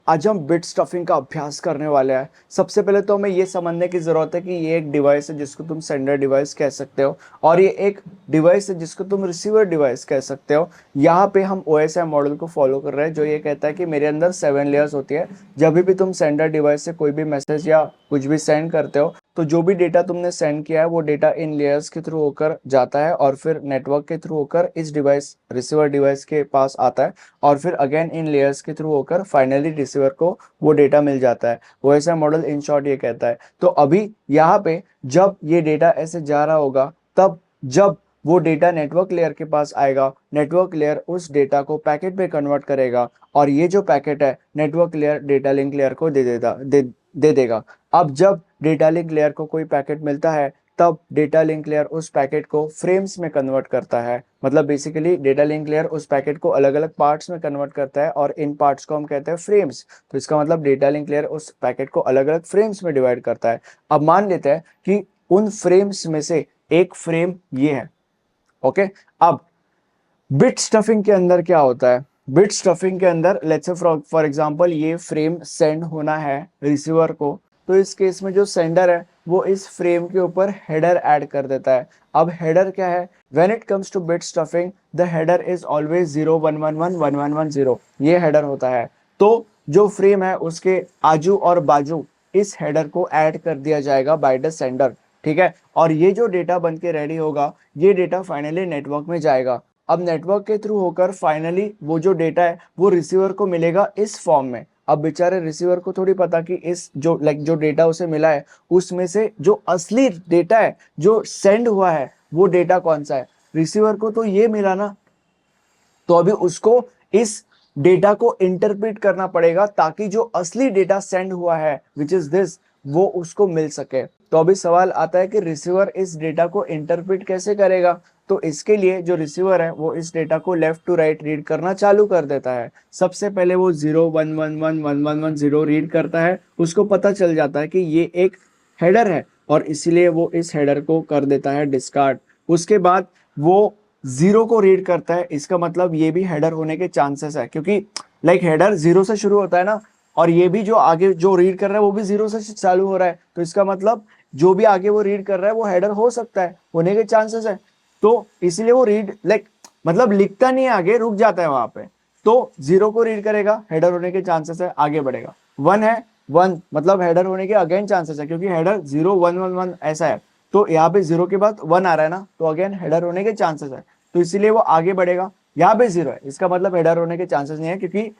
आज हम bit stuffing का अभ्यास करने वाले हैं। सबसे पहले तो हमें ये समझने की ज़रूरत है कि ये एक डिवाइस है जिसको तुम सेंडर डिवाइस कह सकते हो, और ये एक डिवाइस है जिसको तुम रिसीवर डिवाइस कह सकते हो। यहाँ पे हम OSI मॉडल को फॉलो कर रहे हैं, जो ये कहता है कि मेरे अंदर 7 लेयर्स होती है। जब भी तुम सेंडर डिवाइस से कोई भी मैसेज या कुछ भी सेंड करते हो, तो जो भी डेटा तुमने सेंड किया है वो डेटा इन लेयर्स के थ्रू होकर जाता है और फिर नेटवर्क के थ्रू होकर इस डिवाइस रिसीवर डिवाइस के पास आता है, और फिर अगेन इन लेयर्स के थ्रू होकर फाइनली रिसीवर को वो डेटा मिल जाता है। वो ऐसा मॉडल इन शॉर्ट ये कहता है। तो अभी यहाँ पे जब ये डेटा ऐसे जा रहा होगा, तब जब वो डेटा नेटवर्क लेयर के पास आएगा, नेटवर्क लेयर उस डेटा को पैकेट में कन्वर्ट करेगा, और ये जो पैकेट है network layer data link layer को दे देगा। अब जब डेटा लिंक लेयर को कोई पैकेट मिलता है, तब डेटा लिंक लेयर उस पैकेट को फ्रेम्स में कन्वर्ट करता है। मतलब बेसिकली डेटा लिंक लेयर उस पैकेट को अलग अलग पार्ट्स में कन्वर्ट करता है, और इन पार्ट्स को हम कहते हैं फ्रेम्स। तो इसका मतलब डेटा लिंक लेयर उस पैकेट को अलग अलग फ्रेम्स में डिवाइड करता है। अब मान लेते हैं कि उन फ्रेम्स में से एक फ्रेम ये है। ओके, अब बिट स्टफिंग के अंदर क्या होता है? बिट स्टफिंग के अंदर लेट्स से फॉर एग्जांपल ये फ्रेम सेंड होना है रिसीवर को, तो इस केस में जो सेंडर है वो इस फ्रेम के ऊपर हेडर ऐड कर देता है। अब हेडर क्या है? When it comes two bit stuffing the header is always 0 1 1 1 1 1 0, ये हेडर होता है। तो जो फ्रेम है उसके आजू और बाजू इस हेडर को ऐड कर दिया जाएगा बाय द सेंडर। ठीक है, और ये जो डेटा बन के रेडी होगा, ये डेटा फाइनली नेटवर्क में जाएगा। अब नेटवर्क के थ्रू होकर फाइनली वो जो डेटा है वो रिसीवर को मिलेगा इस फॉर्म में। अब बेचारे रिसीवर को थोड़ी पता कि इस जो डेटा उसे मिला है उसमें से जो असली डेटा है जो सेंड हुआ है वो डेटा कौन सा है। रिसीवर को तो ये मिला ना, तो अभी उसको इस डेटा को इंटरप्रेट करना पड़ेगा ताकि जो असली डेटा सेंड हुआ है विच इज दिस, वो उसको मिल सके। तो अभी सवाल आता है कि रिसीवर इस डेटा को इंटरप्रेट कैसे करेगा? तो इसके लिए जो रिसीवर है वो इस डेटा को लेफ्ट टू राइट रीड करना चालू कर देता है। सबसे पहले वो 0 1 1 1 1 1 1 0 रीड करता है, उसको पता चल जाता है कि ये एक हेडर है, और इसीलिए वो इस हेडर को कर देता है डिस्कार्ड। उसके बाद वो 0 को रीड करता है, इसका मतलब ये भी हेडर होने के चांसेस है, क्योंकि हेडर 0 से शुरू होता है ना, और ये भी जो आगे जो रीड कर रहा है वो भी 0 से चालू हो रहा है, तो इसका मतलब जो भी आगे वो रीड कर रहा है वो हेडर हो सकता है, होने के चांसेस है। तो इसीलिए वो रीड मतलब लिखता नहीं है, आगे रुक जाता है वहां पे। तो 0 को रीड करेगा, हेडर होने के चांसेस है, आगे बढ़ेगा। 1 है, 1 मतलब हेडर होने के अगेन चांसेस है, क्योंकि हेडर 0 1 1 1 ऐसा है। तो यहाँ पे 0 के बाद 1 आ रहा है ना, तो अगेन हेडर होने के चांसेस है, तो इसीलिए वो आगे बढ़ेगा। यहाँ पे 0 है, इसका मतलब हेडर होने के चांसेस नहीं है, क्योंकि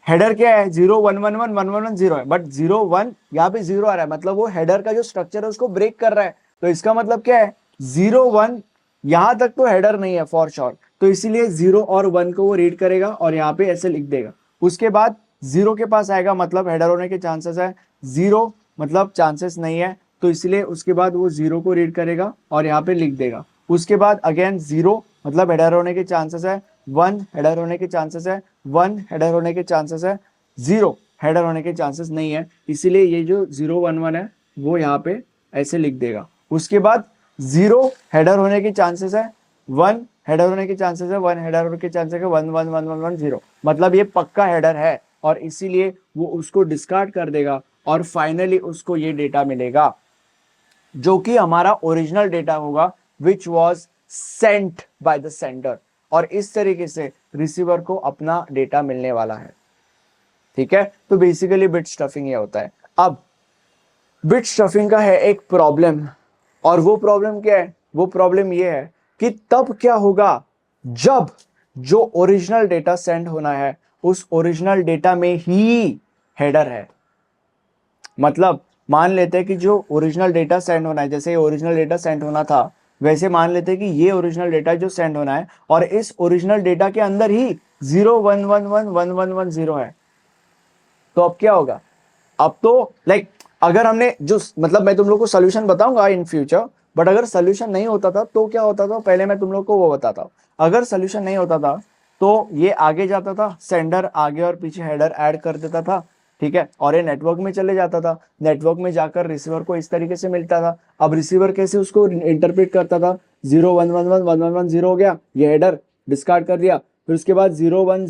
हेडर क्या है? 0 1 1 1 1 1 0 है, बट 0 1 यहाँ पे 0 आ रहा है, मतलब वो हेडर का जो स्ट्रक्चर है उसको ब्रेक कर रहा है। तो इसका मतलब क्या है? 0 1 यहां तक तो हेडर नहीं है फॉर श्योर, तो इसीलिए 0 और 1 को वो रीड करेगा और यहाँ पे ऐसे लिख देगा। उसके बाद 0 के पास आएगा, मतलब हेडर होने के चांसेस है। 0 मतलब चांसेस नहीं है, तो इसलिए उसके बाद वो 0 को रीड करेगा और यहाँ पे लिख देगा। उसके बाद अगेन 0 मतलब हेडर होने के चांसेस है। 1 हेडर होने के चांसेस है। 1 हेडर होने के चांसेस है। 0 हेडर होने के चांसेस नहीं है, इसीलिए ये जो 0 1 1 है वो यहाँ पे ऐसे लिख देगा। उसके बाद 0 हेडर होने के चांसेस है। 1 हेडर होने के चांसेस है। 1 हेडर होने के चांसेस है। 1 1 1 1 1 0 मतलब ये पक्का हेडर है, और इसीलिए वो उसको डिस्कार्ड कर देगा, और फाइनली उसको ये डेटा मिलेगा जो कि हमारा ओरिजिनल डेटा होगा, which was sent by the sender. और इस तरीके से रिसीवर को अपना डेटा मिलने वाला है। ठीक है, तो बेसिकली बिट स्टफिंग ये होता है। अब बिट स्टफिंग का है एक प्रॉब्लम, और वो प्रॉब्लम क्या है? वो प्रॉब्लम ये है कि तब क्या होगा जब जो ओरिजिनल डेटा सेंड होना है उस ओरिजिनल डेटा में ही हेडर है। मतलब मान लेते हैं कि जो ओरिजिनल डेटा सेंड होना है, जैसे ओरिजिनल डेटा सेंड होना था, वैसे मान लेते हैं कि ये ओरिजिनल डेटा जो सेंड होना है, और इस ओरिजिनल डेटा के अंदर ही 0 1 1 1 1 1 1 0 है। तो अब क्या होगा? अब तो अगर हमने जो मतलब मैं तुम लोग को सोल्यूशन बताऊंगा इन फ्यूचर, बट अगर सोल्यूशन नहीं होता था तो क्या होता था, पहले मैं तुम लोग को वो बताता हूँ। अगर सोल्यूशन नहीं होता था तो ये आगे जाता था, सेंडर आगे और पीछे हेडर ऐड कर देता था, ठीक है, और ये नेटवर्क में चले जाता था। नेटवर्क में जाकर रिसीवर को इस तरीके से मिलता था। अब रिसीवर कैसे उसको इंटरप्रेट करता था? 0 1 1 1 1 1 1 0 हो गया, ये हेडर डिस्कार्ड कर दिया। फिर उसके बाद 0 1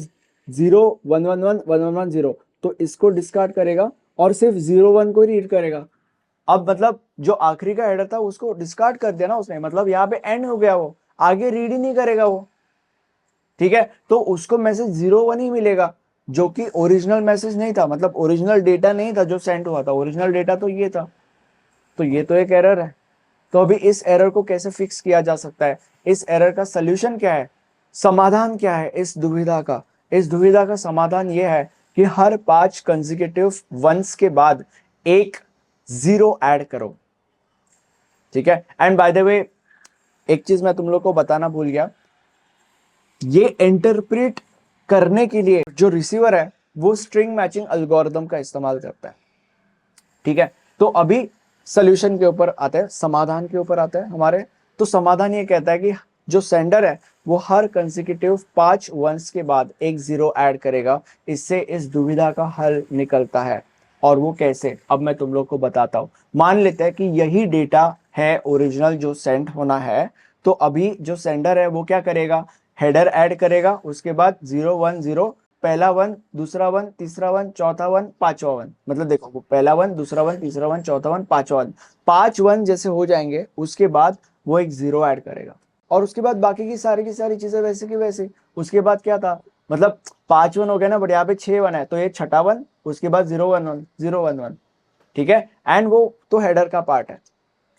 0 1 1 1 1 1 1 0, तो इसको डिस्कार्ड करेगा और सिर्फ 0 1 को रीड करेगा। अब मतलब जो आखिरी का हेडर था उसको डिस्कार्ड कर दिया ना उसने, मतलब यहाँ पे एंड हो गया, वो आगे रीड ही नहीं करेगा वो, ठीक है। तो उसको मैसेज 0 1 ही मिलेगा, जो कि ओरिजिनल मैसेज नहीं था, मतलब ओरिजिनल डेटा नहीं था जो सेंड हुआ था, ओरिजिनल डेटा तो ये था। तो ये तो एक एरर है। तो अभी इस एरर को कैसे फिक्स किया जा सकता है, इस एरर का सोल्यूशन क्या है, समाधान क्या है इस दुविधा का? इस दुविधा का समाधान यह है कि हर 5 कंसेक्यूटिव वंस के बाद एक 0 ऐड करो, ठीक है। एंड बाय द वे एक चीज मैं तुम लोग को बताना भूल गया, ये इंटरप्रेट करने के लिए जो रिसीवर है वो स्ट्रिंग मैचिंग एल्गोरिथम का इस्तेमाल करता है, ठीक है। तो अभी सोल्यूशन के ऊपर आते हैं, समाधान के ऊपर आते हैं हमारे। तो समाधान ये कहता है कि जो सेंडर है वो हर कंसेक्यूटिव 5 वंस के बाद एक 0 ऐड करेगा, इससे इस दुविधा का हल निकलता है। और वो कैसे, अब मैं तुम लोग को बताता हूं। मान लेते हैं कि यही डेटा है ओरिजिनल जो सेंड होना है, तो अभी जो सेंडर है वो क्या करेगा, हेडर ऐड करेगा, उसके बाद 0 1 0, पहला वन, दूसरा वन, तीसरा वन, चौथा वन, पांचवा वन, मतलब देखो वो पहला वन, दूसरा वन, तीसरा वन, चौथा वन, पांचवा वन, 5 वन जैसे हो जाएंगे उसके बाद वो एक 0 ऐड करेगा, और उसके बाद बाकी की सारी चीजें वैसे की वैसे। उसके बाद क्या था, मतलब 5 वन हो गया ना, बट यहाँ पे 6 वन है, तो ये छठा वन, उसके बाद 0 1 1 0 1 1, ठीक है। एंड वो तो हेडर का पार्ट है,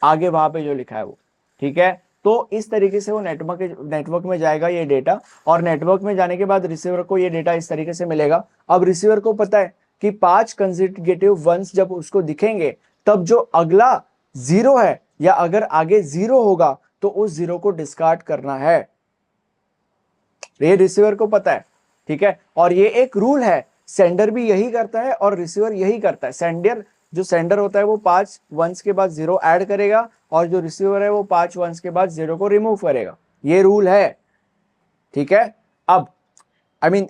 आगे वहां पे जो लिखा है वो, ठीक है। तो इस तरीके से वो नेटवर्क में जाएगा ये डेटा, और नेटवर्क में जाने के बाद रिसीवर को ये डेटा इस तरीके से मिलेगा। अब रिसीवर को पता है कि 5 कंसेक्यूटिव वंस जब उसको दिखेंगे तब जो अगला 0 है, या अगर आगे 0 होगा तो उस 0 को डिस्कार्ड करना है, ये रिसीवर को पता है, ठीक है। और ये एक रूल है, सेंडर भी यही करता है और रिसीवर यही करता है। सेंडर होता है वो 5 वंस के बाद 0 ऐड करेगा, और जो रिसीवर है वो 5 वंस के बाद 0 को रिमूव करेगा, ये रूल है, ठीक है। अब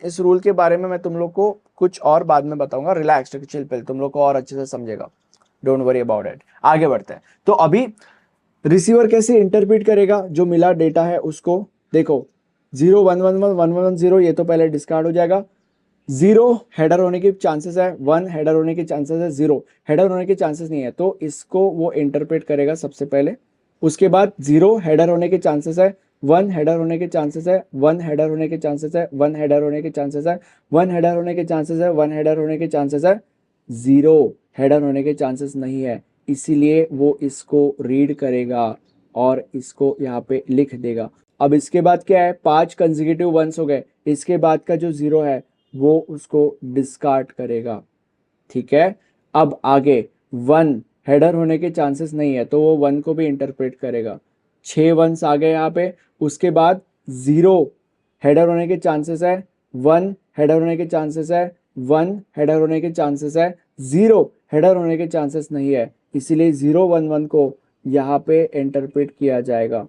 इस रूल के बारे में मैं तुम लोग को कुछ और बाद में बताऊंगा, रिलैक्स चिल पिल, तुम लोग को और अच्छे से समझेगा, डोंट वरी अबाउट इट। आगे बढ़ते हैं। तो अभी रिसीवर कैसे इंटरप्रेट करेगा जो मिला डेटा है उसको, देखो 0 1 1 1 1 1 0, ये तो पहले डिस्कार्ड हो जाएगा। 0 हेडर होने के चांसेस है, 1 हेडर होने के चांसेस है, 0 हेडर होने के चांसेस नहीं है, तो इसको वो इंटरप्रेट करेगा सबसे पहले। उसके बाद 0 हेडर होने के चांसेस है, 1 हेडर होने के चांसेस है, 1 हेडर होने के चांसेस है, 1 हेडर होने के चांसेस है, 1 हेडर होने के चांसेस है, 1 हेडर होने के चांसेस है, 0 हेडर होने के चांसेस नहीं है, इसीलिए वो इसको रीड करेगा और इसको यहाँ पे लिख देगा। अब इसके बाद क्या है, 5 कंसेक्यूटिव वंस हो गए, इसके बाद का जो 0 है वो उसको डिस्कार्ड करेगा, ठीक है। अब आगे 1 हेडर होने के चांसेस नहीं है, तो वो 1 को भी इंटरप्रेट करेगा। 6 वंस आ गए यहाँ पे, उसके बाद 0 हेडर होने के चांसेस है, 1 हेडर होने के चांसेस है, 1 हेडर होने के चांसेस है, 0 हेडर होने के चांसेस नहीं है, इसीलिए 0 1 1 को यहाँ पे इंटरप्रेट किया जाएगा,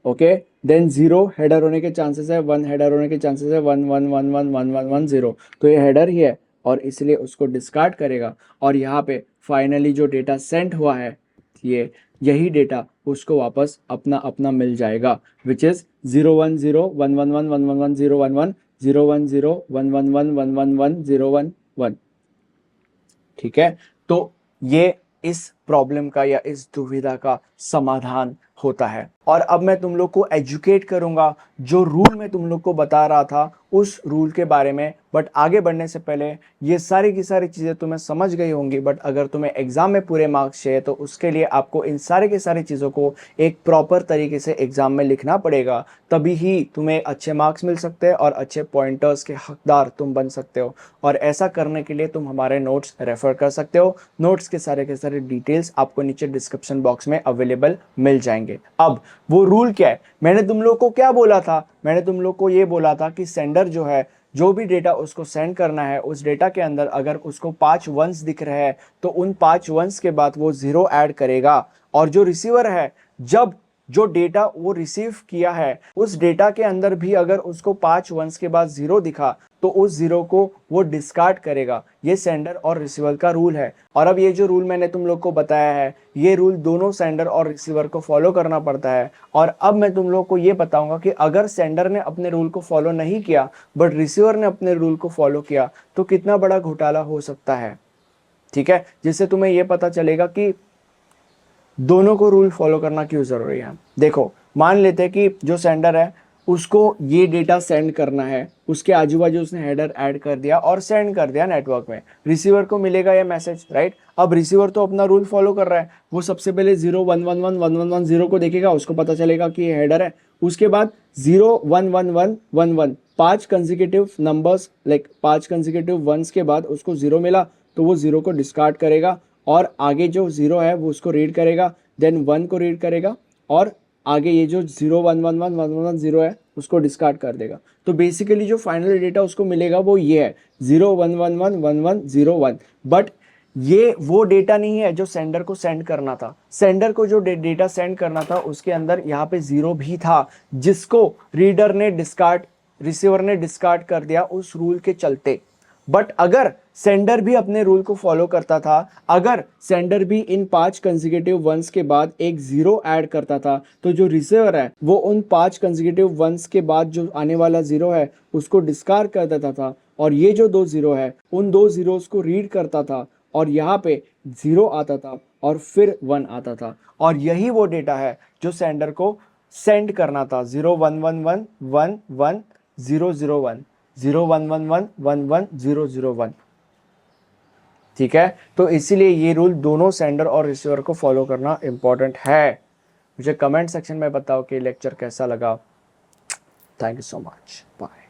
ओके। देन 0 हेडर होने के चांसेस है, 1 हेडर होने के चांसेस है, 1 1 1 1 1 1 1 0, तो ये हेडर ही है और इसलिए उसको डिस्कार्ड करेगा। और यहाँ पे फाइनली जो डेटा सेंड हुआ है, ये यही डेटा उसको वापस अपना अपना मिल जाएगा, विच इज 0 1 0 1 1 1 1 1 1 0 1 1 0 1 0 1 1 1 1 1 1 0 1 1, ठीक है। तो ये इस प्रॉब्लम का या इस दुविधा का समाधान होता है। और अब मैं तुम लोग को एजुकेट करूंगा जो रूल मैं तुम लोग को बता रहा था उस रूल के बारे में। बट आगे बढ़ने से पहले ये सारी की सारी चीज़ें तुम्हें समझ गई होंगी, बट अगर तुम्हें एग्जाम में पूरे मार्क्स चाहिए तो उसके लिए आपको इन सारे की सारी चीज़ों को एक प्रॉपर तरीके से एग्जाम में लिखना पड़ेगा, तभी ही तुम्हें अच्छे मार्क्स मिल सकते हैं और अच्छे पॉइंटर्स के हकदार तुम बन सकते हो। और ऐसा करने के लिए तुम हमारे नोट्स रेफर कर सकते हो। नोट्स के सारे डिटेल्स आपको नीचे डिस्क्रिप्शन बॉक्स में अवेलेबल मिल जाएंगे। अब वो रूल क्या है, मैंने तुम लोग को क्या बोला था, मैंने तुम लोग को ये बोला था कि सेंडर जो है, जो भी डेटा उसको सेंड करना है उस डेटा के अंदर अगर उसको 5 वंस दिख रहे हैं तो उन 5 वंस के बाद वो 0 ऐड करेगा। और जो रिसीवर है, जब जो डेटा वो रिसीव किया है उस डेटा के अंदर भी अगर उसको 5 वंस के बाद 0 दिखा तो तो उस जीरो को वो डिस्कार्ड करेगा। ये सेंडर और रिसीवर का रूल है। और अब ये जो रूल मैंने तुम लोग को बताया है, ये रूल दोनों सेंडर और रिसीवर को फॉलो करना पड़ता है। और अब मैं तुम लोग को ये बताऊंगा कि अगर सेंडर ने अपने रूल को फॉलो नहीं किया बट रिसीवर ने अपने रूल को फॉलो किया तो कितना बड़ा घोटाला हो सकता है। ठीक है, जिससे तुम्हें ये पता चलेगा कि दोनों को रूल फॉलो करना क्यों जरूरी है। देखो, मान लेते हैं कि जो सेंडर है उसको ये डेटा सेंड करना है, उसके आजू बाजू उसने हेडर ऐड कर दिया और सेंड कर दिया नेटवर्क में, रिसीवर को मिलेगा ये मैसेज, राइट। अब रिसीवर तो अपना रूल फॉलो कर रहा है, वो सबसे पहले 0 1 1 1 1 1 1 0 को देखेगा, उसको पता चलेगा कि ये हेडर है। उसके बाद 0 1 1 1 1 1 5 consecutive numbers, like 5 consecutive once के बाद उसको 0 मिला तो वो 0 को डिस्कार्ड करेगा और आगे जो 0 है वो उसको रीड करेगा, देन 1 को रीड करेगा और आगे ये जो 0 1 1 1 1 1 0 है उसको डिस्कार्ड कर देगा। तो बेसिकली जो फाइनल डेटा उसको मिलेगा वो ये है 0 1 1 1 1 1 0 1। बट ये वो डेटा नहीं है जो सेंडर को सेंड करना था। सेंडर को जो डेटा सेंड करना था उसके अंदर यहाँ पे 0 भी था, जिसको रीडर ने डिस्कार्ड, रिसीवर ने डिस्कार्ड कर दिया उस रूल के चलते। बट अगर सेंडर भी अपने रूल को फॉलो करता था, अगर सेंडर भी इन 5 कंसेक्यूटिव वंस के बाद एक 0 ऐड करता था, तो जो रिसीवर है वो उन 5 कंसेक्यूटिव वंस के बाद जो आने वाला 0 है उसको डिस्कार्ड कर देता था और ये जो 2 0 है उन 2 0s को रीड करता था और यहाँ पे 0 आता था और फिर 1 आता था। और यही वो डेटा है जो सेंडर को सेंड करना था, 0 1 1 1 1 1 0 0 1 0 1 1 1 1 1 0 0 1। ठीक है, तो इसीलिए ये रूल दोनों सेंडर और रिसीवर को फॉलो करना इंपॉर्टेंट है। मुझे कमेंट सेक्शन में बताओ कि लेक्चर कैसा लगा। Thank you so much, bye.